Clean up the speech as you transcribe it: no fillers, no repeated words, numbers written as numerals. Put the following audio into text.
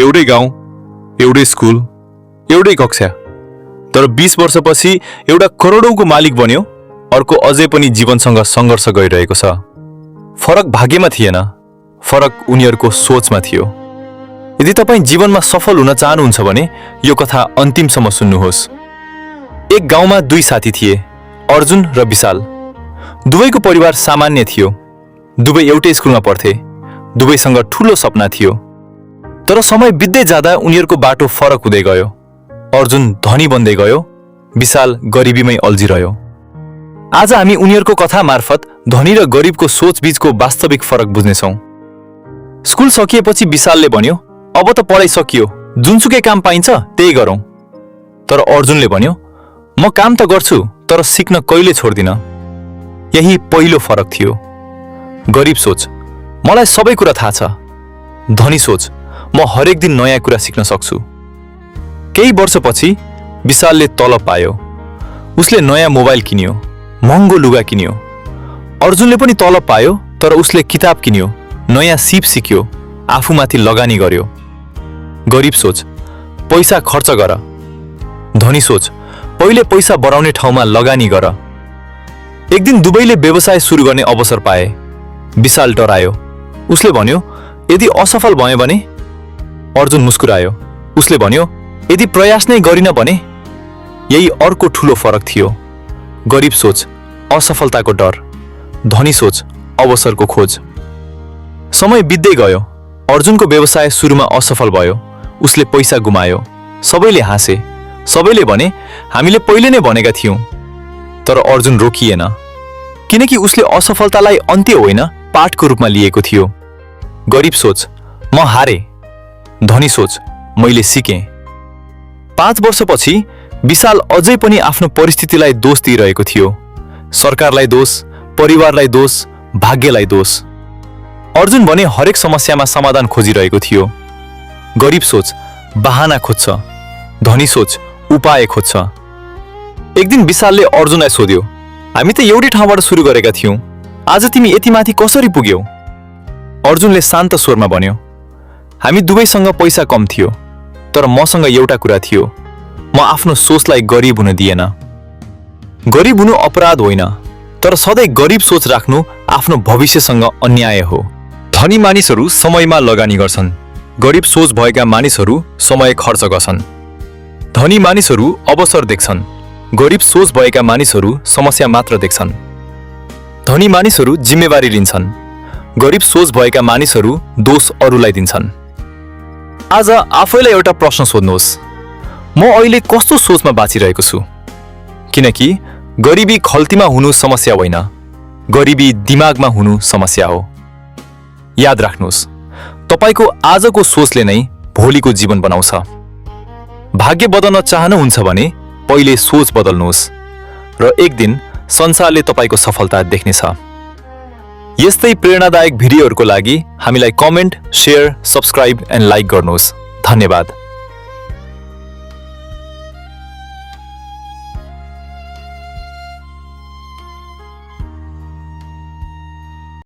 एउटै गाउँ, एउटै स्कुल, एउटै कक्षा। तर 20 वर्षपछि एउटा करोडौंको मालिक बन्यो, अर्को अझै पनि जीवनसँग सङ्घर्ष गरिरहेको छ। फरक भाग्यमा थिएन, फरक उनीहरूको सोचमा थियो। यदि तपाईँ जीवनमा सफल हुन चाहनुहुन्छ भने यो कथा अन्तिमसम्म सुन्नुहोस्। एक गाउँमा दुई साथी थिए, अर्जुन र विशाल। दुवैको परिवार सामान्य थियो। दुवै एउटै स्कुलमा पढ्थे। दुवैसँग ठूलो सपना थियो। तर समय बित्दै जाँदा उनीहरूको बाटो फरक हुँदै गयो। अर्जुन धनी बन्दै गयो, विशाल गरिबीमै अल्झिरह्यो। आज हामी उनीहरूको कथा मार्फत धनी र गरिबको सोचबीचको वास्तविक फरक बुझ्नेछौँ। स्कुल सकिएपछि विशालले भन्यो, अब त पढाइ सकियो, जुनसुकै काम पाइन्छ त्यही गरौँ। तर अर्जुनले भन्यो, म काम त गर्छु तर सिक्न कहिले छोड्दिन। यही पहिलो फरक थियो। गरिब सोच, मलाई सबै कुरा थाहा छ। धनी सोच, म हरेक दिन नयाँ कुरा सिक्न सक्छु। केही वर्षपछि विशालले तलब पायो। उसले नयाँ मोबाइल किन्यो, महँगो लुगा किन्यो। अर्जुनले पनि तलब पायो, तर उसले किताब किन्यो, नयाँ सिप सिक्यो, आफूमाथि लगानी गर्यो। गरिब सोच, पैसा खर्च गर। धनी सोच, पहिले पैसा बढाउने ठाउँमा लगानी गर। एक दिन दुवैले व्यवसाय सुरु गर्ने अवसर पाए। विशाल डरायो। उसले भन्यो, यदि असफल भयो भने? अर्जुन मुस्कुरायो। उसले भन्यो, यदि प्रयास नै गरिन भने? यही अर्को ठूलो फरक थियो। गरिब सोच, असफलताको डर। धनी सोच, अवसरको खोज। समय बित्दै गयो। अर्जुनको व्यवसाय सुरुमा असफल भयो। उसले पैसा गुमायो। सबैले हाँसे। सबैले भने, हामीले पहिले नै भनेका थियौं। तर अर्जुन रोकिएन, किनकि उसले असफलतालाई अन्त्य होइन, पाठको रूपमा लिएको थियो। गरिब सोच, म हारे। धनी सोच, मैले सिकेँ। 5 वर्षपछि विशाल अझै पनि आफ्नो परिस्थितिलाई दोष दिइरहेको थियो। सरकारलाई दोष, परिवारलाई दोष, भाग्यलाई दोष। अर्जुन भने हरेक समस्यामा समाधान खोजिरहेको थियो। गरिब सोच बहाना खोज्छ। धनी सोच उपाय खोज्छ। एक दिन विशालले अर्जुनलाई सोध्यो, हामी त एउटै ठाउँबाट सुरु गरेका थियौं, आज तिमी यति माथि कसरी पुग्यौ? अर्जुनले शान्त स्वरमा भन्यो, हामी दुवैसँग पैसा कम थियो, तर मसँग एउटा कुरा थियो, म आफ्नो सोचलाई गरिब हुन दिएन। गरिब हुनु अपराध होइन, तर सधैँ गरिब सोच राख्नु आफ्नो भविष्यसँग अन्याय हो। धनी मानिसहरू समयमा लगानी गर्छन्। गरिब सोच भएका मानिसहरू समय खर्च गर्छन्। धनी मानिसहरू अवसर देख्छन्। गरिब सोच भएका मानिसहरू समस्या मात्र देख्छन्। धनी मानिसहरू जिम्मेवारी लिन्छन्। गरिब सोच भएका मानिसहरू दोष अरूलाई दिन्छन्। आज आफैलाई एउटा प्रश्न सोध्नुहोस्, म अहिले कस्तो सोचमा बाँचिरहेको छु? किनकि गरिबी खल्तीमा हुनु समस्या होइन, गरिबी दिमागमा हुनु समस्या हो। याद राख्नुहोस्, तपाईको आजको सोचले नै भोलिको जीवन बनाउँछ। भाग्य बदल्न चाहनुहुन्छ भने पहिले सोच बदल्नुहोस् र एक दिन संसारले तपाईको सफलता देख्नेछ। यस्तै प्रेरणादायक भिडियोहरूको लागि हामीलाई comment, share, subscribe and like गर्नुहोस्। धन्यवाद।